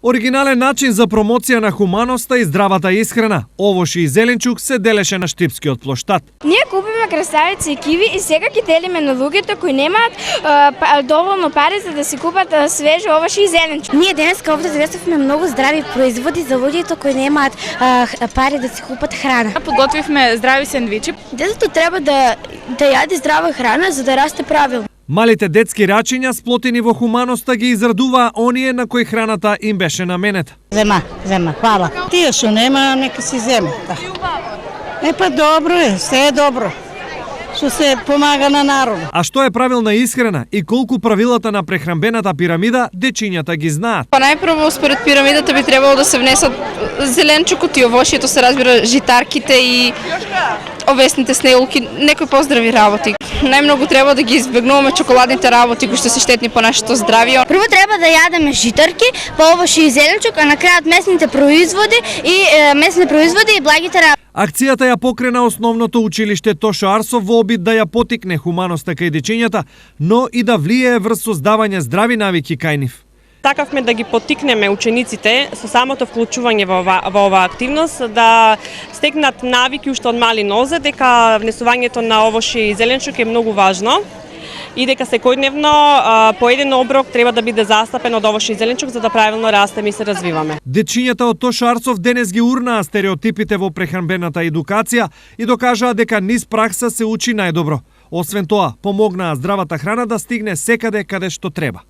Оригинален начин за промоција на хуманоста и здравата исхрана. Овоши и зеленчук се делеше на Штипскиот плоштад. Ние купиме краставици и киви и сега ги делиме на луѓето кои немаат доволно пари за да си купат свежи овоши и зеленчук. Ние денеска овде завесовме многу здрави производи за луѓето кои немаат пари да си купат храна. Подготвивме здрави сендвичи. Детето треба да јаде здрава храна за да расте правилно. Малите детски рачиња сплотени во хуманоста ги израдуваа оние на кои храната им беше наменета. Зема, хвала. Тие што нема, нека си земе. Па добро е, се е добро. Што се помага на народот. А што е правилна исхрана и колку правилата на прехранбената пирамида дечињата ги знаат? Па најпрво според пирамидата би требало да се внесат зеленчукот и овошјето, се разбира житарките и овесните снеулки, некои поздрави работи. Најмногу треба да ги избегнуваме чоколадните работи кои што се штетни по нашето здравје. Прво треба да јадеме житарки, па овоши и зеленчук, а на крајот месните производи и благите работи. Акцијата ја покрена основното училиште Тошо Арсов во обид да ја потикне хуманоста кај дечињата, но и да влијае врз создавање здрави навики кај нив. Такавме да ги потикнеме учениците со самото вклучување во оваа активност да стекнат навики уште од мали нозе дека внесувањето на овоши и зеленчук е многу важно и дека секојдневно по еден оброк треба да биде застапен од овоши и зеленчук за да правилно растеме и се развиваме. Дечињата од Тошо Арсов денес ги урнаа стереотипите во прехранбената едукација и докажаа дека низ пракса се учи најдобро. Освен тоа, помогнаа здравата храна да стигне секаде каде што треба.